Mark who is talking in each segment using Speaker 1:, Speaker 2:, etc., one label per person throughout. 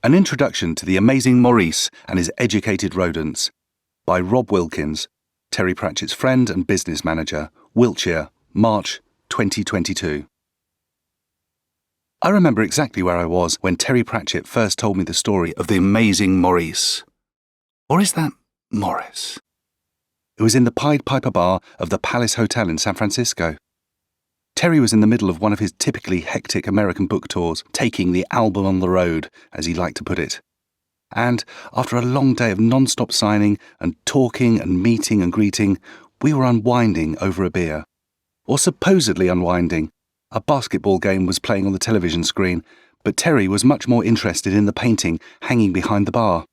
Speaker 1: An Introduction to the Amazing Maurice and His Educated Rodents by Rob Wilkins, Terry Pratchett's friend and business manager, Wiltshire, March 2022. I remember exactly where I was when Terry Pratchett first told me the story of the amazing Maurice. Or is that Morris? It was in the Pied Piper bar of the Palace Hotel in San Francisco. Terry was in the middle of one of his typically hectic American book tours, taking the album on the road, as he liked to put it. And after a long day of non-stop signing and talking and meeting and greeting, we were unwinding over a beer. Or supposedly unwinding. A basketball game was playing on the television screen, but Terry was much more interested in the painting hanging behind the bar.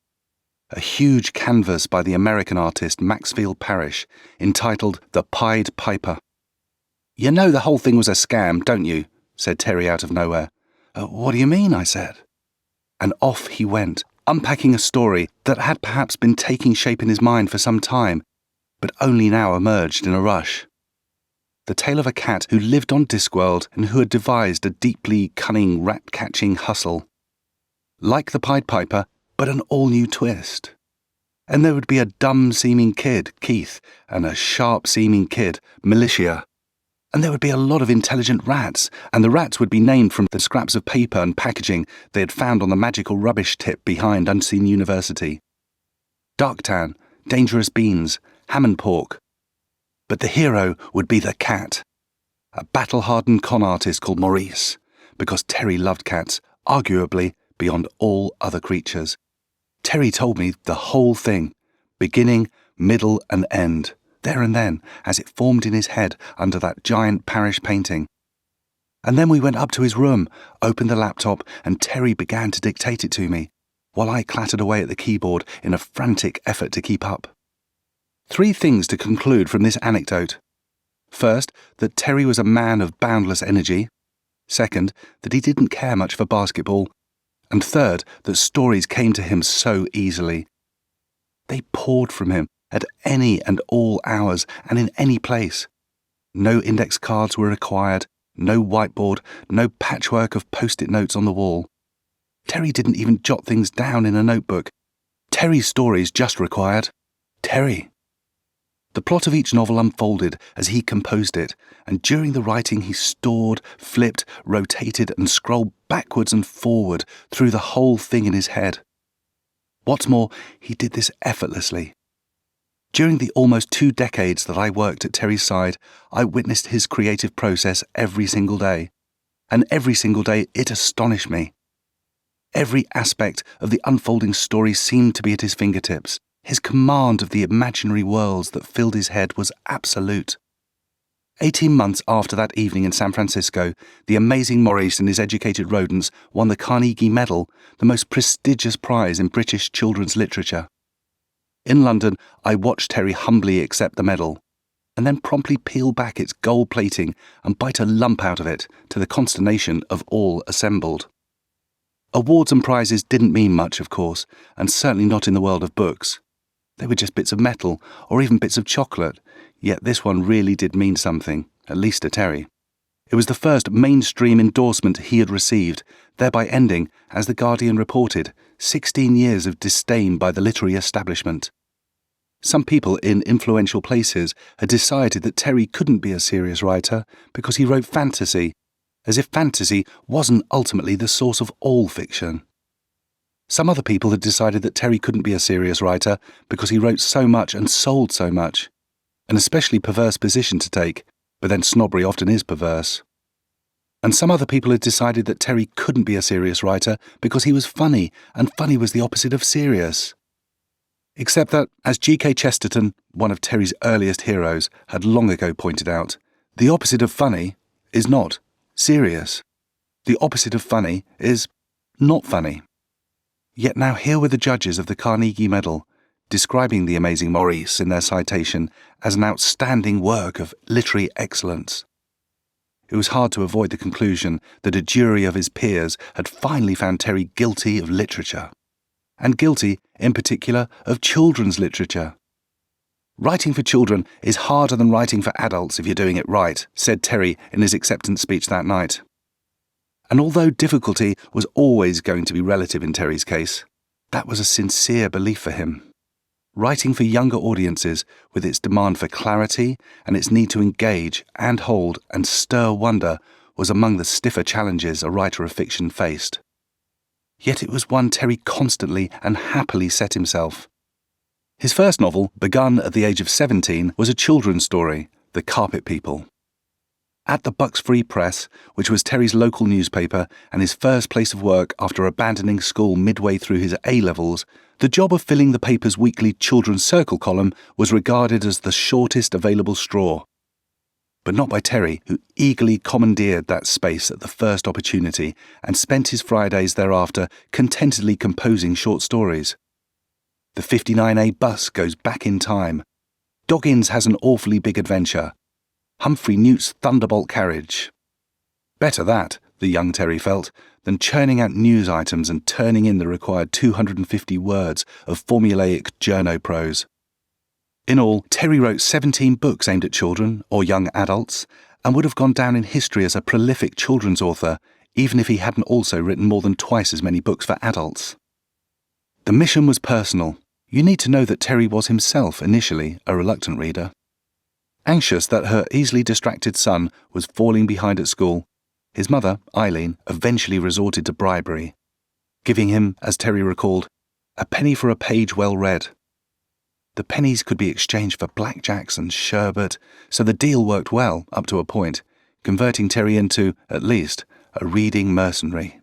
Speaker 1: A huge canvas by the American artist Maxfield Parrish, entitled The Pied Piper. "You know the whole thing was a scam, don't you?" said Terry out of nowhere. "What do you mean?" I said. And off he went, unpacking a story that had perhaps been taking shape in his mind for some time, but only now emerged in a rush. The tale of a cat who lived on Discworld and who had devised a deeply cunning rat-catching hustle. Like the Pied Piper, but an all-new twist. And there would be a dumb-seeming kid, Keith, and a sharp-seeming kid, Militia. And there would be a lot of intelligent rats, and the rats would be named from the scraps of paper and packaging they had found on the magical rubbish tip behind Unseen University. Darktan, Dangerous Beans, Ham and Pork. But the hero would be the cat. A battle-hardened con artist called Maurice, because Terry loved cats, arguably beyond all other creatures. Terry told me the whole thing, beginning, middle and end. There and then, as it formed in his head under that giant Parrish painting. And then we went up to his room, opened the laptop, and Terry began to dictate it to me, while I clattered away at the keyboard in a frantic effort to keep up. 3 things to conclude from this anecdote. First, that Terry was a man of boundless energy. Second, that he didn't care much for basketball. And third, that stories came to him so easily. They poured from him, at any and all hours and in any place. No index cards were required, no whiteboard, no patchwork of post-it notes on the wall. Terry didn't even jot things down in a notebook. Terry's stories just required Terry. The plot of each novel unfolded as he composed it, and during the writing he stored, flipped, rotated and scrolled backwards and forward through the whole thing in his head. What's more, he did this effortlessly. During the almost 2 decades that I worked at Terry's side, I witnessed his creative process every single day. And every single day it astonished me. Every aspect of the unfolding story seemed to be at his fingertips. His command of the imaginary worlds that filled his head was absolute. 18 months after that evening in San Francisco, the amazing Maurice and His Educated Rodents won the Carnegie Medal, the most prestigious prize in British children's literature. In London, I watched Terry humbly accept the medal, and then promptly peel back its gold plating and bite a lump out of it, to the consternation of all assembled. Awards and prizes didn't mean much, of course, and certainly not in the world of books. They were just bits of metal, or even bits of chocolate, yet this one really did mean something, at least to Terry. It was the first mainstream endorsement he had received, thereby ending, as The Guardian reported, 16 years of disdain by the literary establishment. Some people in influential places had decided that Terry couldn't be a serious writer because he wrote fantasy, as if fantasy wasn't ultimately the source of all fiction. Some other people had decided that Terry couldn't be a serious writer because he wrote so much and sold so much, an especially perverse position to take, but then snobbery often is perverse. And some other people had decided that Terry couldn't be a serious writer because he was funny, and funny was the opposite of serious. Except that, as G.K. Chesterton, one of Terry's earliest heroes, had long ago pointed out, the opposite of funny is not serious. The opposite of funny is not funny. Yet now here were the judges of the Carnegie Medal, describing the amazing Maurice in their citation as an outstanding work of literary excellence. It was hard to avoid the conclusion that a jury of his peers had finally found Terry guilty of literature, and guilty, in particular, of children's literature. "Writing for children is harder than writing for adults if you're doing it right," said Terry in his acceptance speech that night. And although difficulty was always going to be relative in Terry's case, that was a sincere belief for him. Writing for younger audiences, with its demand for clarity and its need to engage and hold and stir wonder, was among the stiffer challenges a writer of fiction faced. Yet it was one Terry constantly and happily set himself. His first novel, begun at the age of 17, was a children's story, The Carpet People. At the Bucks Free Press, which was Terry's local newspaper and his first place of work after abandoning school midway through his A-levels, the job of filling the paper's weekly Children's Circle column was regarded as the shortest available straw. But not by Terry, who eagerly commandeered that space at the first opportunity and spent his Fridays thereafter contentedly composing short stories. The 59A bus goes back in time. Doggins has an awfully big adventure. Humphrey Newt's thunderbolt carriage. Better that, the young Terry felt, than churning out news items and turning in the required 250 words of formulaic journo prose. In all, Terry wrote 17 books aimed at children or young adults, and would have gone down in history as a prolific children's author, even if he hadn't also written more than twice as many books for adults. The mission was personal. You need to know that Terry was himself, initially, a reluctant reader. Anxious that her easily distracted son was falling behind at school, his mother, Eileen, eventually resorted to bribery, giving him, as Terry recalled, a penny for a page well read. The pennies could be exchanged for blackjacks and sherbet, so the deal worked well up to a point, converting Terry into, at least, a reading mercenary.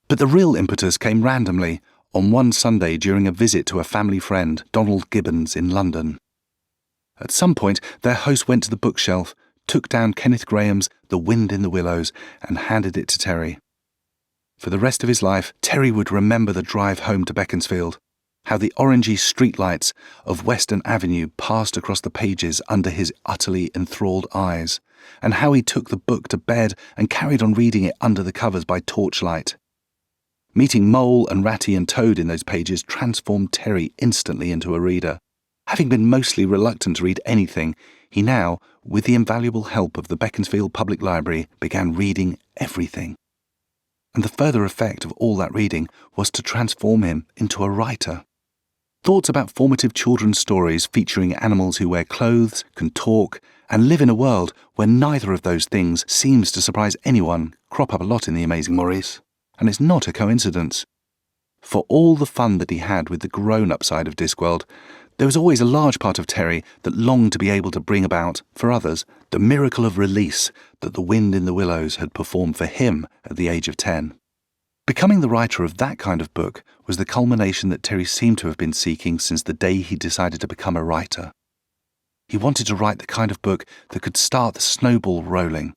Speaker 1: But the real impetus came randomly, on one Sunday during a visit to a family friend, Donald Gibbons, in London. At some point, their host went to the bookshelf, took down Kenneth Graham's The Wind in the Willows, and handed it to Terry. For the rest of his life, Terry would remember the drive home to Beaconsfield, how the orangey streetlights of Western Avenue passed across the pages under his utterly enthralled eyes, and how he took the book to bed and carried on reading it under the covers by torchlight. Meeting Mole and Ratty and Toad in those pages transformed Terry instantly into a reader. Having been mostly reluctant to read anything, he now, with the invaluable help of the Beaconsfield Public Library, began reading everything. And the further effect of all that reading was to transform him into a writer. Thoughts about formative children's stories featuring animals who wear clothes, can talk, and live in a world where neither of those things seems to surprise anyone crop up a lot in The Amazing Maurice. And it's not a coincidence. For all the fun that he had with the grown-up side of Discworld, there was always a large part of Terry that longed to be able to bring about, for others, the miracle of release that The Wind in the Willows had performed for him at the age of 10. Becoming the writer of that kind of book was the culmination that Terry seemed to have been seeking since the day he decided to become a writer. He wanted to write the kind of book that could start the snowball rolling,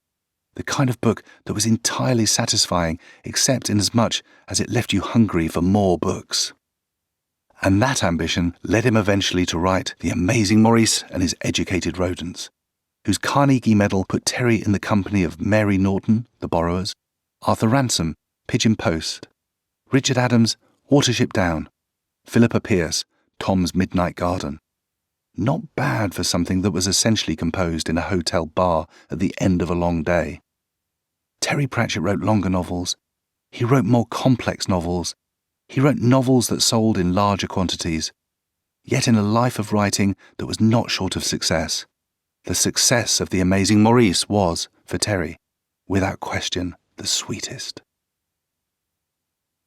Speaker 1: the kind of book that was entirely satisfying except inasmuch as it left you hungry for more books. And that ambition led him eventually to write The Amazing Maurice and His Educated Rodents, whose Carnegie Medal put Terry in the company of Mary Norton, The Borrowers, Arthur Ransom, Pigeon Post, Richard Adams, Watership Down, Philippa Pierce, Tom's Midnight Garden. Not bad for something that was essentially composed in a hotel bar at the end of a long day. Terry Pratchett wrote longer novels. He wrote more complex novels. He wrote novels that sold in larger quantities, yet in a life of writing that was not short of success. The success of The Amazing Maurice was, for Terry, without question, the sweetest.